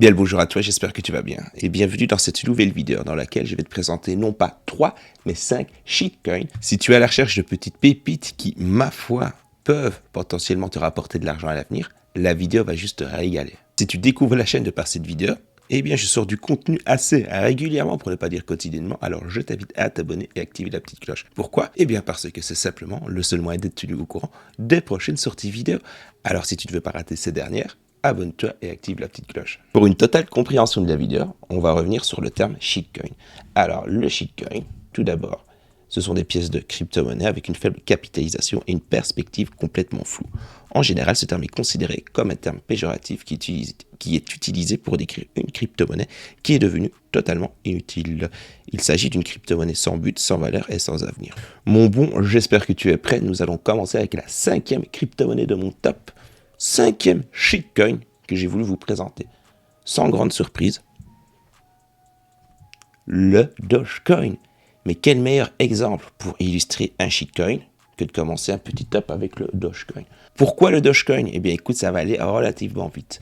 Bien le bonjour à toi, j'espère que tu vas bien. Et bienvenue dans cette nouvelle vidéo dans laquelle je vais te présenter non pas 3, mais 5 shitcoins. Si tu es à la recherche de petites pépites qui, ma foi, peuvent potentiellement te rapporter de l'argent à l'avenir, la vidéo va juste te régaler. Si tu découvres la chaîne de par cette vidéo, eh bien je sors du contenu assez régulièrement, pour ne pas dire quotidiennement, alors je t'invite à t'abonner et activer la petite cloche. Pourquoi? Eh bien parce que c'est simplement le seul moyen d'être tenu au courant des prochaines sorties vidéo. Alors si tu ne veux pas rater ces dernières, abonne-toi et active la petite cloche. Pour une totale compréhension de la vidéo, on va revenir sur le terme shitcoin. Alors, le shitcoin, tout d'abord, ce sont des pièces de crypto-monnaie avec une faible capitalisation et une perspective complètement floue. En général, ce terme est considéré comme un terme péjoratif qui est utilisé pour décrire une crypto-monnaie qui est devenue totalement inutile. Il s'agit d'une crypto-monnaie sans but, sans valeur et sans avenir. Mon bon, j'espère que tu es prêt. Nous allons commencer avec la 5e crypto-monnaie de mon top. 5e shitcoin que j'ai voulu vous présenter. Sans grande surprise, le Dogecoin. Mais quel meilleur exemple pour illustrer un shitcoin que de commencer un petit top avec le Dogecoin. Pourquoi le Dogecoin? Eh bien écoute, ça va aller relativement vite.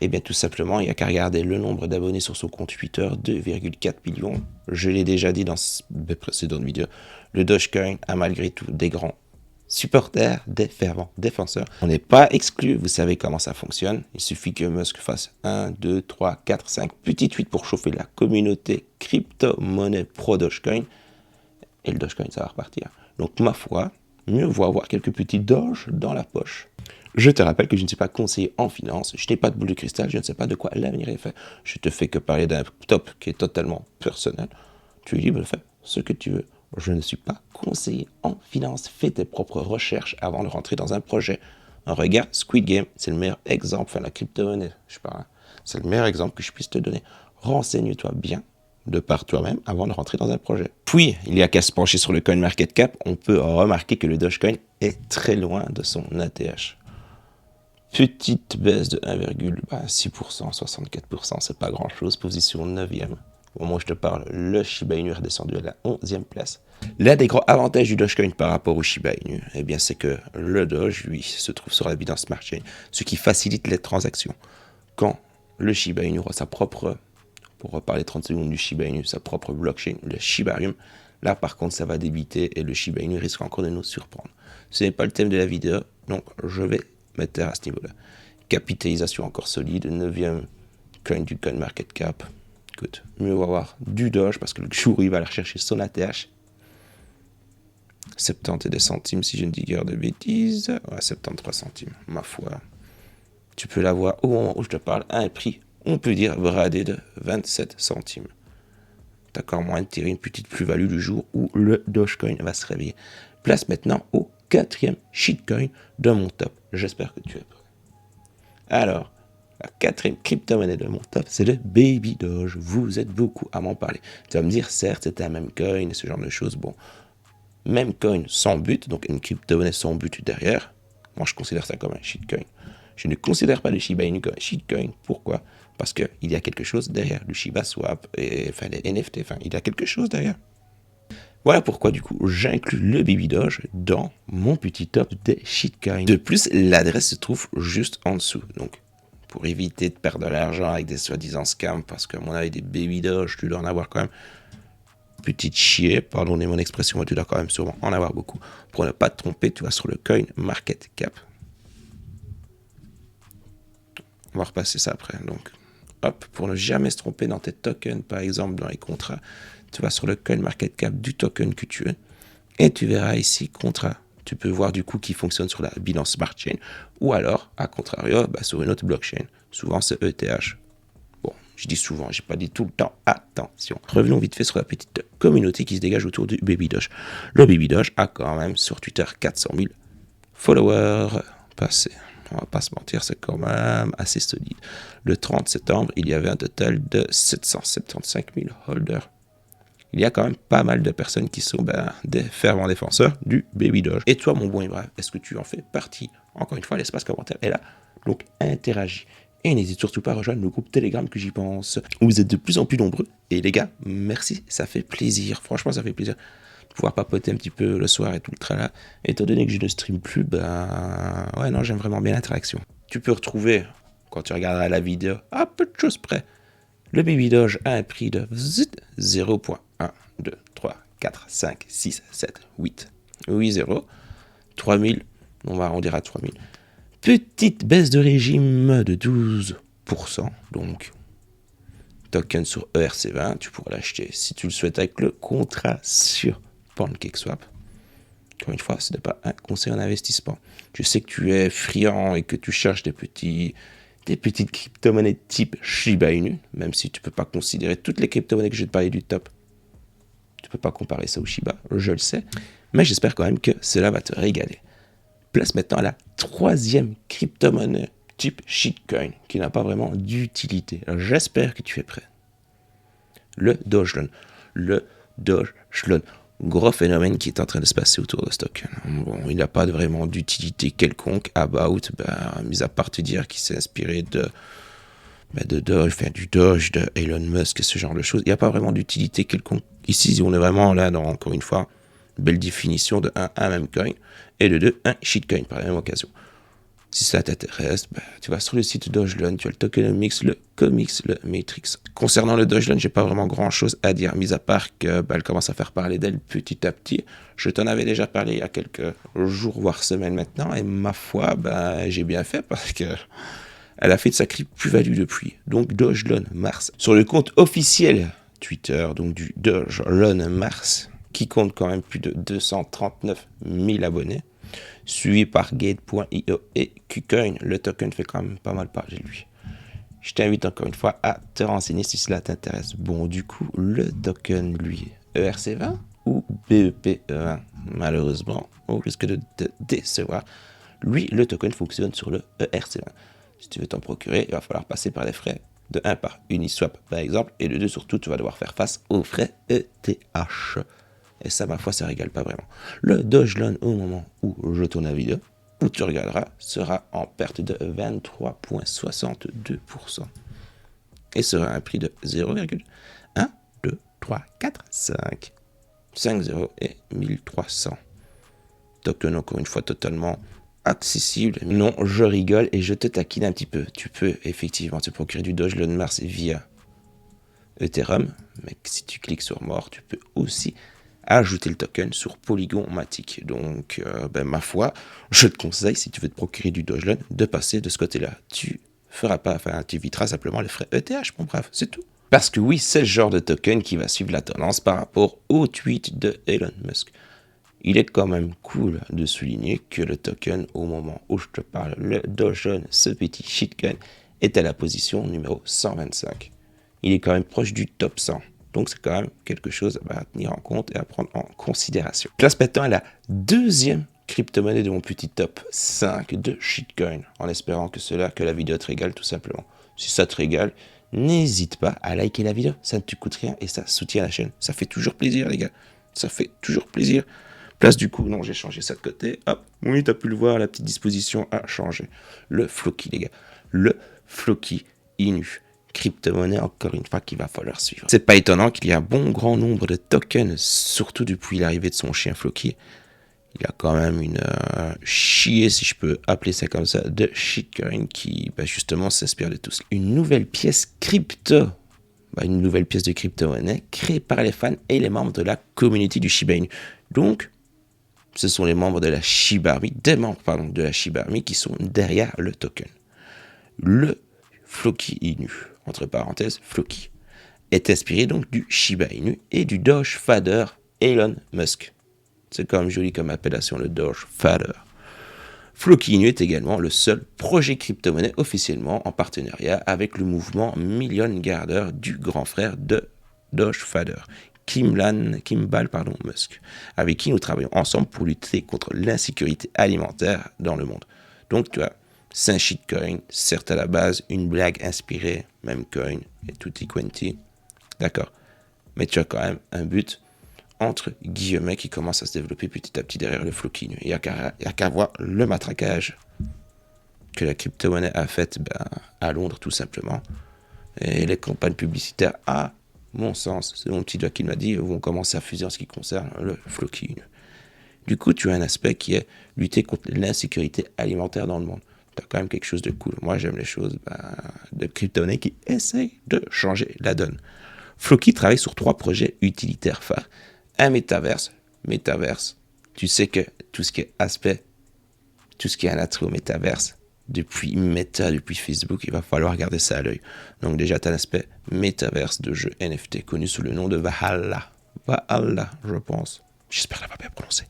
Eh bien tout simplement, il n'y a qu'à regarder le nombre d'abonnés sur son compte Twitter, 2,4 millions. Je l'ai déjà dit dans mes précédentes vidéos, le Dogecoin a malgré tout des grands supporters, des fervents défenseurs. On n'est pas exclu, vous savez comment ça fonctionne. Il suffit que Musk fasse 1, 2, 3, 4, 5 petits tweets pour chauffer la communauté crypto-monnaie pro-Dogecoin. Et le Dogecoin, ça va repartir. Donc ma foi, mieux vaut avoir quelques petits Doge dans la poche. Je te rappelle que je ne suis pas conseiller en finance, je n'ai pas de boule de cristal, je ne sais pas de quoi l'avenir est fait. Je te fais que parler d'un top qui est totalement personnel. Tu es libre de faire ce que tu veux. Je ne suis pas conseiller en finance. Fais tes propres recherches avant de rentrer dans un projet. Regarde Squid Game, c'est le meilleur exemple, enfin la crypto-monnaie, je sais pas, c'est le meilleur exemple que je puisse te donner. Renseigne-toi bien de par toi-même avant de rentrer dans un projet. Puis, il n'y a qu'à se pencher sur le CoinMarketCap, on peut remarquer que le Dogecoin est très loin de son ATH. Petite baisse de 1,6%, 64%, c'est pas grand chose, position 9e. Au moment où je te parle, le Shiba Inu est redescendu à la 11e place. L'un des grands avantages du Dogecoin par rapport au Shiba Inu, eh bien, c'est que le Doge, lui, se trouve sur la Binance Smart Chain, ce qui facilite les transactions. Quand le Shiba Inu aura sa propre, pour reparler 30 secondes du Shiba Inu, sa propre blockchain, le Shibarium, là, par contre, ça va débiter et le Shiba Inu risque encore de nous surprendre. Ce n'est pas le thème de la vidéo, donc je vais mettre à ce niveau-là. Capitalisation encore solide, 9e coin du CoinMarketCap. Écoute, mieux va avoir du Doge parce que le jour où il va aller rechercher son ATH, 70 et des centimes si je ne dis guère de bêtises, ouais, 73 centimes, ma foi. Tu peux l'avoir au moment où je te parle à un prix, on peut dire bradé de 27 centimes. T'as encore moyen de tirer une petite plus-value du jour où le Dogecoin va se réveiller. Place maintenant au 4e shitcoin de mon top. J'espère que tu es prêt. Alors, la 4e crypto-monnaie de mon top, c'est le Baby Doge. Vous êtes beaucoup à m'en parler. Tu vas me dire, certes, c'est un même coin et ce genre de choses. Bon, même coin sans but, donc une crypto-monnaie sans but derrière. Moi, je considère ça comme un shitcoin. Je ne considère pas le Shiba Inu comme un shitcoin. Pourquoi? Parce qu'il y a quelque chose derrière. Le Shiba Swap, et, enfin les NFT, enfin, il y a quelque chose derrière. Voilà pourquoi, du coup, j'inclus le Baby Doge dans mon petit top des shitcoins. De plus, l'adresse se trouve juste en dessous. Donc, pour éviter de perdre de l'argent avec des soi-disant scams, parce que, à mon avis, des Baby Doge, tu dois en avoir quand même petite chier, pardonnez mon expression, mais tu dois quand même sûrement en avoir beaucoup. Pour ne pas te tromper, tu vas sur le CoinMarketCap. On va repasser ça après. Donc, hop, pour ne jamais se tromper dans tes tokens, par exemple, dans les contrats, tu vas sur le CoinMarketCap du token que tu veux et tu verras ici contrat. Tu peux voir du coup qui fonctionne sur la Binance Smart Chain ou alors, à contrario, sur une autre blockchain. Souvent, c'est ETH. Bon, je dis souvent, j'ai pas dit tout le temps. Attention. Revenons vite fait sur la petite communauté qui se dégage autour du Baby Doge. Le Baby Doge a quand même sur Twitter 400 000 followers passés. On va pas se mentir, c'est quand même assez solide. Le 30 septembre, il y avait un total de 775 000 holders. Il y a quand même pas mal de personnes qui sont des fervents défenseurs du Baby Doge. Et toi, mon bon Ibrahim, est-ce que tu en fais partie? Encore une fois, l'espace commentaire est là. Donc, interagis. Et n'hésite surtout pas à rejoindre le groupe Telegram que j'y pense, où vous êtes de plus en plus nombreux. Et les gars, merci, ça fait plaisir. Franchement, ça fait plaisir de pouvoir papoter un petit peu le soir et tout le tralala. Étant donné que je ne stream plus, ouais, non, j'aime vraiment bien l'interaction. Tu peux retrouver quand tu regarderas la vidéo, à peu de choses près, le Baby Doge a un prix de 0.1, 2, 3, 4, 5, 6, 7, 8. 8 0. 3000, on va arrondir à 3000. Petite baisse de régime de 12%. Donc, token sur ERC20, tu pourras l'acheter si tu le souhaites avec le contrat sur PancakeSwap. Encore une fois, ce n'est pas un conseil en investissement. Je sais que tu es friand et que tu cherches des petites crypto-monnaies type Shiba Inu, même si tu ne peux pas considérer toutes les crypto-monnaies que je vais te parler du top. Tu ne peux pas comparer ça au Shiba, je le sais. Mais j'espère quand même que cela va te régaler. Place maintenant à la troisième crypto-monnaie type shitcoin qui n'a pas vraiment d'utilité. J'espère que tu es prêt. Le Dogelon. Le Dogelon. Gros phénomène qui est en train de se passer autour de ce token. Bon, il n'a pas vraiment d'utilité quelconque mis à part te dire qu'il s'est inspiré du Doge, de Elon Musk, ce genre de choses. Il n'y a pas vraiment d'utilité quelconque. Ici, on est vraiment là dans, encore une fois, belle définition de un même coin et de 2, un shitcoin par la même occasion. Si ça t'intéresse, tu vas sur le site Dogelon, tu as le tokenomics, le comics, le matrix. Concernant le Dogelon, j'ai pas vraiment grand chose à dire, mis à part que elle commence à faire parler d'elle petit à petit. Je t'en avais déjà parlé il y a quelques jours, voire semaines maintenant, et ma foi, j'ai bien fait parce que elle a fait de sacrée plus-value depuis. Donc Dogelon Mars. Sur le compte officiel Twitter, donc du Dogelon Mars, qui compte quand même plus de 239 000 abonnés, suivi par Gate.io et KuCoin. Le token fait quand même pas mal parler de lui. Je t'invite encore une fois à te renseigner si cela t'intéresse. Bon, du coup, le token, lui, ERC20 ou BEP20, malheureusement, au risque de te décevoir, lui, le token fonctionne sur le ERC20. Si tu veux t'en procurer, il va falloir passer par les frais de 1 par Uniswap, par exemple, et de 2, surtout, tu vas devoir faire face aux frais ETH. Et ça, ma foi, ça régale pas vraiment. Le Dogelon, au moment où je tourne la vidéo, où tu regarderas, sera en perte de 23,62%. Et sera un prix de 0,1, 2, 3, 4, 5. 5 0 et 1300. Token, encore une fois, totalement accessible. Non, je rigole et je te taquine un petit peu. Tu peux effectivement te procurer du Dogelon Mars via Ethereum, mais si tu cliques sur More, tu peux aussi ajouter le token sur Polygon Matic. Donc, ma foi, je te conseille, si tu veux te procurer du Dogelon, de passer de ce côté-là. Tu éviteras simplement les frais ETH, bon bref, c'est tout. Parce que oui, c'est le genre de token qui va suivre la tendance par rapport au tweet de Elon Musk. Il est quand même cool de souligner que le token, au moment où je te parle, le Dogelon, ce petit shitcoin, est à la position numéro 125. Il est quand même proche du top 100. Donc, c'est quand même quelque chose à tenir en compte et à prendre en considération. Place maintenant à la deuxième crypto-monnaie de mon petit top 5 de shitcoin, en espérant que la vidéo te régale tout simplement. Si ça te régale, n'hésite pas à liker la vidéo, ça ne te coûte rien et ça soutient la chaîne. Ça fait toujours plaisir, les gars. Ça fait toujours plaisir. Place du coup, non, j'ai changé ça de côté. Hop, oui, tu as pu le voir, la petite disposition a changé. Le Floki, les gars. Le Floki Inu. Crypto-monnaie, encore une fois, qu'il va falloir suivre. C'est pas étonnant qu'il y ait un bon grand nombre de tokens, surtout depuis l'arrivée de son chien Floki. Il y a quand même une chier, si je peux appeler ça comme ça, de shitcoin qui, justement, s'inspire de tout ça. Une nouvelle pièce crypto, une nouvelle pièce de crypto-monnaie créée par les fans et les membres de la communauté du Shiba Inu. Donc, ce sont les membres de la Shiba Army, des membres, de la Shiba Army qui sont derrière le token. Le Floki Inu, entre parenthèses, Floki, est inspiré donc du Shiba Inu et du Doge Father Elon Musk. C'est quand même joli comme appellation, le Doge Father. Floki Inu est également le seul projet crypto-monnaie officiellement en partenariat avec le mouvement Million Garder du grand frère de Doge Father, Kimbal Musk, avec qui nous travaillons ensemble pour lutter contre l'insécurité alimentaire dans le monde. Donc, tu vois, c'est un shitcoin, certes à la base, une blague inspirée, même coin, et tutti quanti, d'accord. Mais tu as quand même un but, entre guillemets, qui commence à se développer petit à petit derrière le Floki Inu. Il n'y a qu'à voir le matraquage que la crypto-monnaie a fait à Londres, tout simplement. Et les campagnes publicitaires, à mon sens, c'est mon petit doigt qui m'a dit, vont commencer à fuser en ce qui concerne le Floki Inu. Du coup, tu as un aspect qui est lutter contre l'insécurité alimentaire dans le monde. Tu as quand même quelque chose de cool. Moi, j'aime les choses de crypto-monnaie qui essayent de changer la donne. Floki travaille sur 3 projets utilitaires phares. Un métaverse. Tu sais que tout ce qui est aspect, tout ce qui est un attrait au métaverse, depuis Meta, depuis Facebook, il va falloir garder ça à l'œil. Donc déjà, tu as l'aspect métaverse de jeux NFT, connu sous le nom de Valhalla. Valhalla, je pense. J'espère l'avoir bien prononcé.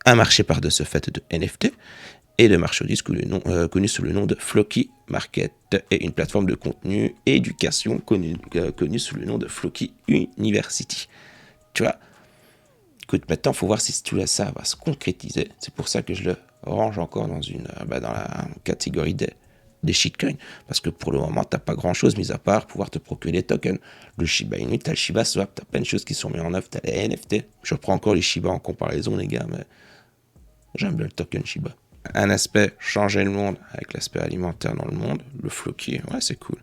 Un marché par de ce fait de NFT et de marchandises connu sous le nom de Floki Market et une plateforme de contenu et éducation connue sous le nom de Floki University. Tu vois, écoute, maintenant, il faut voir si tout ça va se concrétiser. C'est pour ça que je le range encore dans la catégorie des shitcoins. Parce que pour le moment, tu n'as pas grand-chose, mis à part pouvoir te procurer des tokens. Le Shiba Inu, tu as le Shiba Swap, tu as plein de choses qui sont mises en œuvre, tu as les NFT. Je reprends encore les Shiba en comparaison, les gars, mais j'aime bien le token Shiba. Un aspect, changer le monde avec l'aspect alimentaire dans le monde, le Floki, ouais, c'est cool.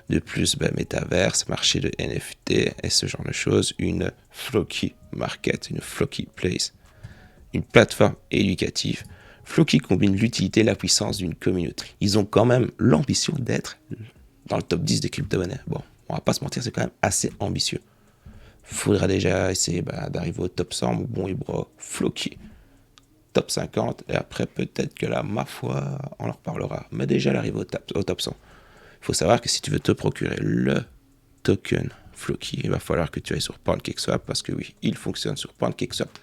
De plus, métaverse, marché de NFT et ce genre de choses, une Floki Market, une Floki Place, une plateforme éducative. Floki combine l'utilité et la puissance d'une communauté. Ils ont quand même l'ambition d'être dans le top 10 des crypto-monnaies. Bon, on va pas se mentir, c'est quand même assez ambitieux. Faudra déjà essayer d'arriver au top 100, bon et bro, Floki. Top 50, et après peut-être que là, ma foi, on en reparlera. Mais déjà, l'arrivée au top 100. Il faut savoir que si tu veux te procurer le token Floki, il va falloir que tu ailles sur PancakeSwap, parce que oui, il fonctionne sur PancakeSwap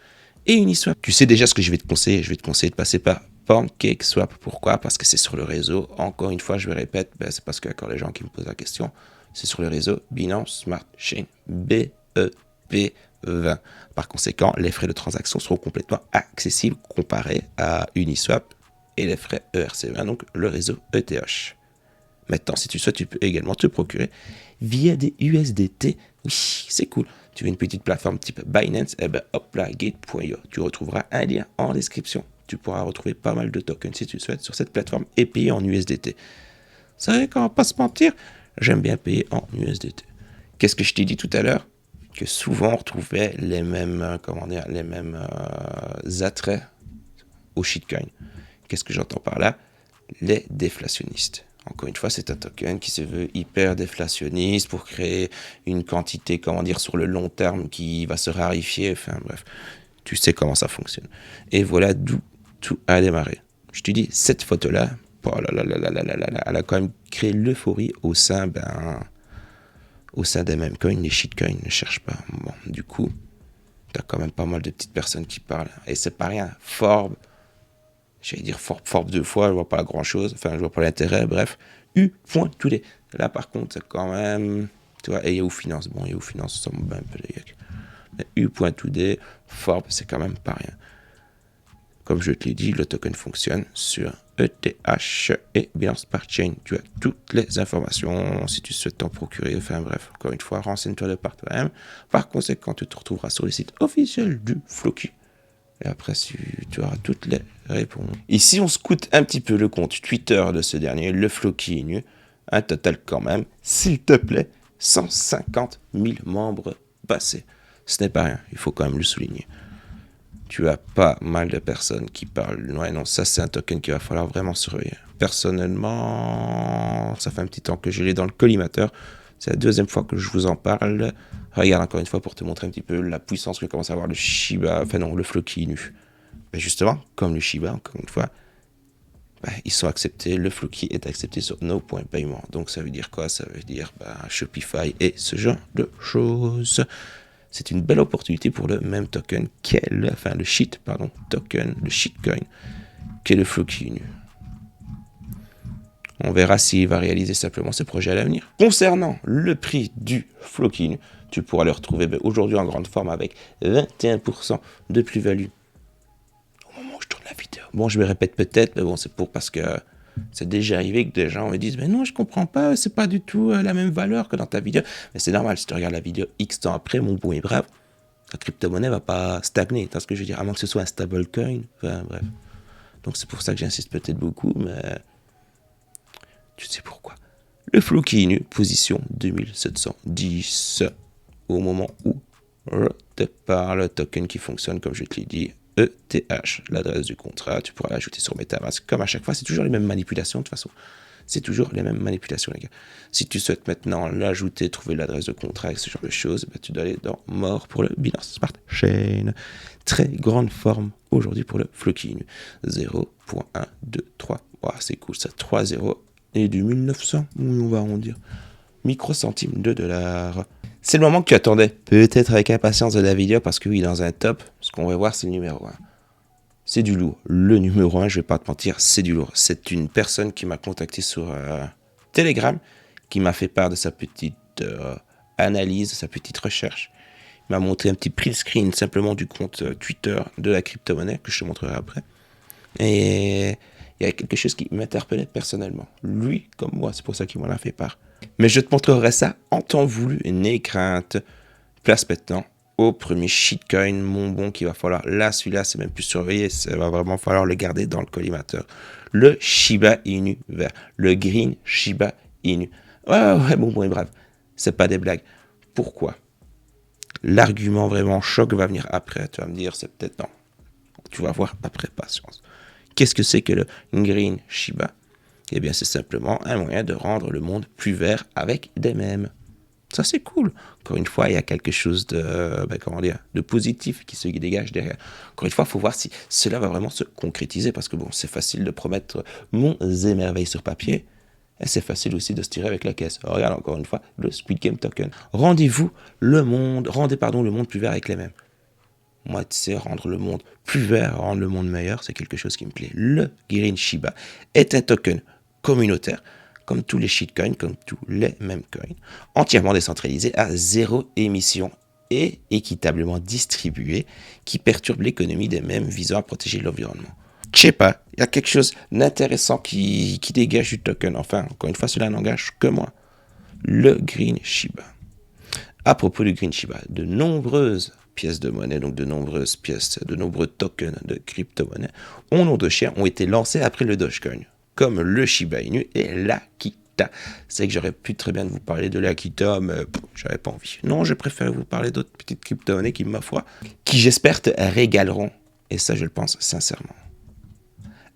et Uniswap. Tu sais déjà ce que je vais te conseiller. Je vais te conseiller de passer par PancakeSwap. Pourquoi? Parce que c'est sur le réseau. Encore une fois, je me répète, c'est parce qu'il y a encore les gens qui me posent la question. C'est sur le réseau Binance Smart Chain, BEP20. Par conséquent, les frais de transaction seront complètement accessibles comparés à Uniswap et les frais ERC20, donc le réseau ETH. Maintenant, si tu souhaites, tu peux également te procurer via des USDT. Oui, c'est cool. Tu veux une petite plateforme type Binance, hop là, Gate.io. Tu retrouveras un lien en description. Tu pourras retrouver pas mal de tokens si tu souhaites sur cette plateforme et payer en USDT. C'est vrai qu'on va pas se mentir, j'aime bien payer en USDT. Qu'est-ce que je t'ai dit tout à l'heure? Que souvent on retrouvait les mêmes attraits au shitcoin. Qu'est-ce que j'entends par là? Les déflationnistes. Encore une fois, c'est un token qui se veut hyper déflationniste pour créer une quantité, sur le long terme qui va se raréfier. Enfin bref, tu sais comment ça fonctionne. Et voilà d'où tout a démarré. Je te dis, cette photo-là, elle a quand même créé l'euphorie au sein des mêmes coins, les shitcoins, ne cherche pas. Bon, du coup, t'as quand même pas mal de petites personnes qui parlent. Et c'est pas rien. Forbes 2 fois, je vois pas grand chose. Enfin, je vois pas l'intérêt, bref. U.Today. Là, par contre, c'est quand même. Tu vois, et Yahoo Finance. Bon, Yahoo Finance, ça me bat un peu les gars. Mais U.Today, Forbes, c'est quand même pas rien. Comme je te l'ai dit, le token fonctionne sur ETH et Binance Smart Chain. Tu as toutes les informations si tu souhaites t'en procurer. Enfin bref, encore une fois, renseigne-toi de par toi-même. Par conséquent, tu te retrouveras sur le site officiel du Floki. Et après, tu auras toutes les réponses. Ici, on scoute un petit peu le compte Twitter de ce dernier, le Floki Nu. Un total quand même, s'il te plaît, 150 000 membres passés. Ce n'est pas rien, il faut quand même le souligner. Tu as pas mal de personnes qui parlent. Ouais, non, ça, c'est un token qu'il va falloir vraiment surveiller. Personnellement, ça fait un petit temps que je l'ai dans le collimateur. C'est la 2e fois que je vous en parle. Regarde encore une fois pour te montrer un petit peu la puissance que commence à avoir le Shiba, le Floki Nu. Ben justement, comme le Shiba, encore une fois, ils sont acceptés. Le Floki est accepté sur No.Payment. Donc ça veut dire quoi? Ça veut dire Shopify et ce genre de choses. C'est une belle opportunité pour le même token le shitcoin, qu'est le Floki Nu. On verra s'il va réaliser simplement ce projet à l'avenir. Concernant le prix du Floki Nu, tu pourras le retrouver aujourd'hui en grande forme avec 21% de plus-value au moment où je tourne la vidéo. Bon, je me répète peut-être, mais bon, c'est parce que c'est déjà arrivé que des gens me disent « Mais non, je comprends pas, c'est pas du tout la même valeur que dans ta vidéo. » Mais c'est normal, si tu regardes la vidéo X temps après, mon bon et brave, la crypto-monnaie va pas stagner, tu vois ce que je veux dire, à moins que ce soit un stablecoin, enfin bref. Donc c'est pour ça que j'insiste peut-être beaucoup, mais tu sais pourquoi. Le Floki Nu, position 2710, au moment où je te parle, token qui fonctionne, comme je te l'ai dit, ETH, l'adresse du contrat. Tu pourras l'ajouter sur MetaMask. Comme à chaque fois, c'est toujours les mêmes manipulations de toute façon. C'est toujours les mêmes manipulations, les gars. Si tu souhaites maintenant l'ajouter, trouver l'adresse de contrat et ce genre de choses, bah, tu dois aller dans More pour le Binance Smart Chain. Très grande forme aujourd'hui pour le Floki. 0.123. Wow, c'est cool ça. 3-0 et du 1900. On va arrondir. Microcentimes de dollars. C'est le moment que tu attendais. Peut-être avec impatience de la vidéo parce que oui, dans un top, ce qu'on va voir, c'est le numéro 1. C'est du lourd. Le numéro 1, je vais pas te mentir, c'est du lourd. C'est une personne qui m'a contacté sur Telegram, qui m'a fait part de sa petite analyse, de sa petite recherche. Il m'a montré un petit print screen simplement du compte Twitter de la crypto-monnaie, que je te montrerai après. Et il y a quelque chose qui m'interpellait personnellement. Lui, comme moi, c'est pour ça qu'il m'en a fait part. Mais je te montrerai ça en temps voulu, n'aie crainte. Place maintenant au premier shitcoin, mon bon, qu'il va falloir. Là, celui-là, c'est même plus surveillé. Ça va vraiment falloir le garder dans le collimateur. Le Shiba Inu vert. Le Green Shiba Inu. Ouais, bon, bref. C'est pas des blagues. Pourquoi? L'argument vraiment choc va venir après. Tu vas me dire, c'est peut-être non. Tu vas voir après, patience. Qu'est-ce que c'est que le Green Shiba? Eh bien, c'est simplement un moyen de rendre le monde plus vert avec des mèmes. Ça, c'est cool. Encore une fois, il y a quelque chose de, de positif qui se dégage derrière. Encore une fois, il faut voir si cela va vraiment se concrétiser, parce que bon, c'est facile de promettre monts et merveilles sur papier, et c'est facile aussi de se tirer avec la caisse. Regarde encore une fois le Squid Game Token. Rendez le monde plus vert avec les mêmes. Moi, tu sais, rendre le monde plus vert, rendre le monde meilleur, c'est quelque chose qui me plaît. Le Green Shiba est un token communautaire, comme tous les shitcoins, comme tous les mêmes coins, entièrement décentralisé à zéro émission et équitablement distribué, qui perturbe l'économie des mêmes visant à protéger l'environnement. Je sais pas, il y a quelque chose d'intéressant qui dégage du token. Enfin, encore une fois, cela n'engage que moi. Le Green Shiba. À propos du Green Shiba, de nombreuses pièces de monnaie, donc de nombreuses pièces, de nombreux tokens de crypto-monnaie, au nom de chien, ont été lancés après le Dogecoin, comme le Shiba Inu et l'Akita. C'est que j'aurais pu très bien vous parler de l'Akita, mais j'avais pas envie. Non, je préfère vous parler d'autres petites crypto-monnaies qui, ma foi, qui j'espère te régaleront. Et ça, je le pense sincèrement.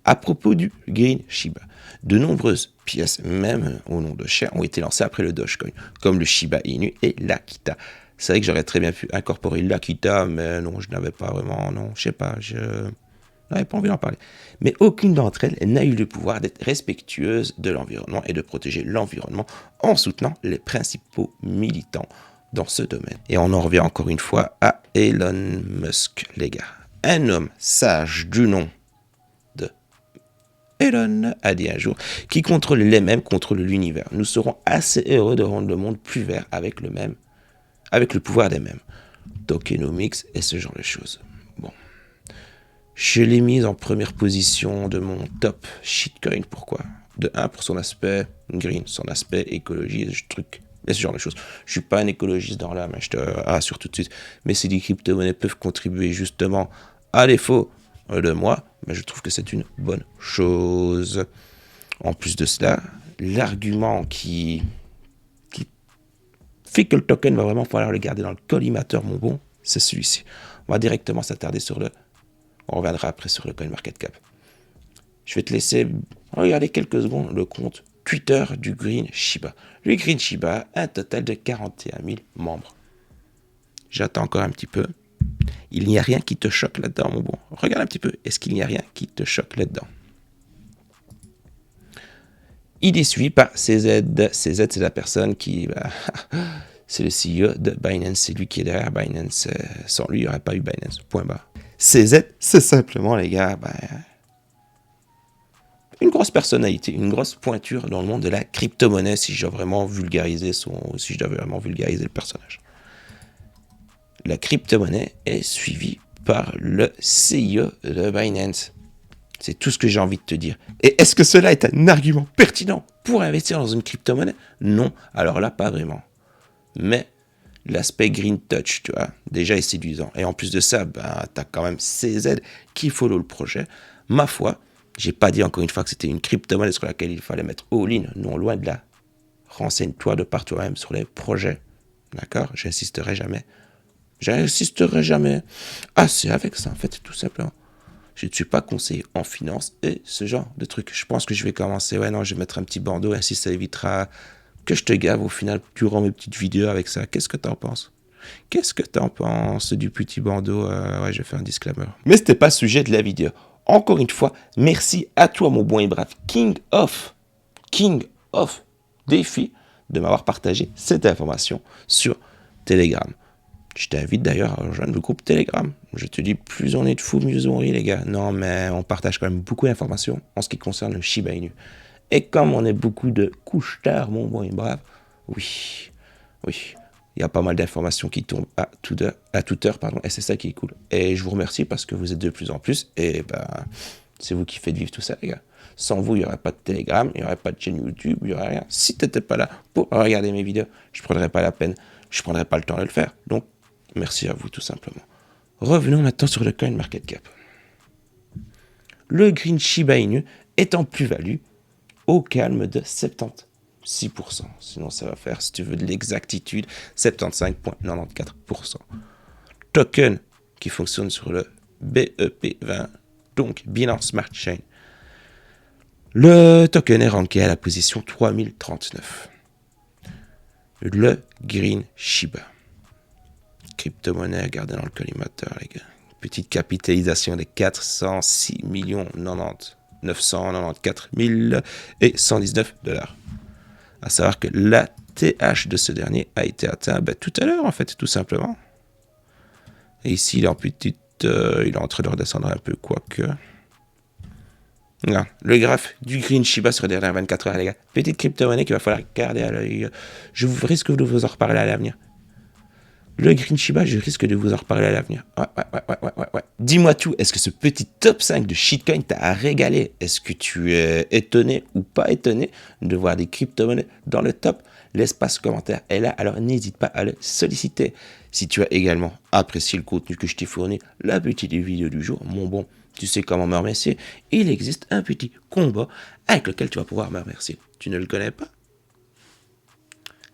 À propos du Green Shiba, de nombreuses pièces, même au nom de chien, ont été lancées après le Dogecoin, comme le Shiba Inu et l'Akita. C'est vrai que j'aurais très bien pu incorporer l'Akita, mais non, je n'avais pas vraiment, non, je sais pas, je n'avais pas envie d'en parler. Mais aucune d'entre elles n'a eu le pouvoir d'être respectueuse de l'environnement et de protéger l'environnement en soutenant les principaux militants dans ce domaine. Et on en revient encore une fois à Elon Musk, les gars. Un homme sage du nom de Elon a dit un jour, qui contrôle les mêmes contrôle l'univers. Nous serons assez heureux de rendre le monde plus vert avec le pouvoir des mêmes. Tokenomics et ce genre de choses. Bon. Je l'ai mise en première position de mon top shitcoin. Pourquoi? De 1 pour son aspect green, son aspect écologie et ce genre de choses. Je suis pas un écologiste dans l'âme, je te rassure tout de suite. Mais si les crypto-monnaies peuvent contribuer justement à défaut de moi, mais je trouve que c'est une bonne chose. En plus de cela, l'argument qui fait que le token va vraiment falloir le garder dans le collimateur, mon bon, c'est celui-ci. On va directement s'attarder on reviendra après sur le CoinMarketCap. Je vais te laisser regarder quelques secondes le compte Twitter du Green Shiba. Le Green Shiba a un total de 41 000 membres. J'attends encore un petit peu. Il n'y a rien qui te choque là-dedans, mon bon. Regarde un petit peu. Est-ce qu'il n'y a rien qui te choque là-dedans? Il est suivi par CZ. CZ, c'est la personne qui... c'est le CEO de Binance. C'est lui qui est derrière Binance. Sans lui, il n'y aurait pas eu Binance. Point barre. CZ, c'est simplement, les gars, une grosse personnalité, une grosse pointure dans le monde de la crypto-monnaie, si je dois vraiment vulgariser le personnage. La crypto-monnaie est suivie par le CEO de Binance. C'est tout ce que j'ai envie de te dire. Et est-ce que cela est un argument pertinent pour investir dans une crypto-monnaie? Non, alors là, pas vraiment. Mais l'aspect green touch, tu vois, déjà est séduisant. Et en plus de ça, t'as quand même CZ qui follow le projet. Ma foi, j'ai pas dit encore une fois que c'était une crypto-monnaie sur laquelle il fallait mettre all-in. Non, loin de là. Renseigne-toi de par toi-même sur les projets. D'accord? J'insisterai jamais. J'insisterai jamais assez avec ça, en fait, tout simplement. Je ne suis pas conseiller en finance et ce genre de trucs. Je pense que je vais commencer, ouais, non, je vais mettre un petit bandeau, ainsi ça évitera que je te gave au final durant mes petites vidéos avec ça. Qu'est-ce que t'en penses? Qu'est-ce que t'en penses du petit bandeau? Ouais, je vais faire un disclaimer. Mais c'était pas le sujet de la vidéo. Encore une fois, merci à toi, mon bon et brave King of Défi, de m'avoir partagé cette information sur Telegram. Je t'invite d'ailleurs à rejoindre le groupe Telegram. Je te dis, plus on est de fous, mieux on rit, les gars. Non, mais on partage quand même beaucoup d'informations en ce qui concerne le Shiba Inu. Et comme on est beaucoup de couches tard, mon bon et brave, oui, il y a pas mal d'informations qui tombent à toute heure, et c'est ça qui est cool. Et je vous remercie parce que vous êtes de plus en plus, et ben, c'est vous qui faites vivre tout ça, les gars. Sans vous, il n'y aurait pas de Telegram, il n'y aurait pas de chaîne YouTube, il n'y aurait rien. Si tu n'étais pas là pour regarder mes vidéos, je ne prendrais pas la peine, je ne prendrais pas le temps de le faire. Donc, merci à vous, tout simplement. Revenons maintenant sur le CoinMarketCap. Le Green Shiba Inu est en plus-value au calme de 76%. Sinon, ça va faire, si tu veux de l'exactitude, 75,94%. Token qui fonctionne sur le BEP20, donc Binance Smart Chain. Le token est ranké à la position 3039. Le Green Shiba. Crypto-monnaie à garder dans le collimateur, les gars. Petite capitalisation de 406 994 119 $. À savoir que la TH de ce dernier a été atteint tout à l'heure, en fait, tout simplement. Et ici, il est en petite... il est en train de redescendre un peu, quoique... Non, le graphe du Green Shiba sur les dernières 24 heures, les gars. Petite crypto-monnaie qu'il va falloir garder à l'œil. Je vous risque de vous en reparler à l'avenir. Le Green Shiba, je risque de vous en reparler à l'avenir. Ouais. Dis-moi tout, est-ce que ce petit top 5 de shitcoin t'a régalé? Est-ce que tu es étonné ou pas étonné de voir des crypto-monnaies dans le top? L'espace commentaire est là, alors n'hésite pas à le solliciter. Si tu as également apprécié le contenu que je t'ai fourni, la petite vidéo du jour, mon bon, tu sais comment me remercier. Il existe un petit combat avec lequel tu vas pouvoir me remercier. Tu ne le connais pas?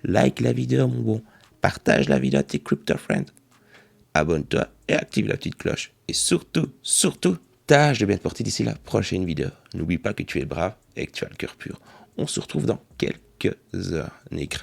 Like la vidéo, mon bon. Partage la vidéo à tes crypto friends. Abonne-toi et active la petite cloche. Et surtout, tâche de bien te porter d'ici la prochaine vidéo. N'oublie pas que tu es brave et que tu as le cœur pur. On se retrouve dans quelques heures. N'aie crainte.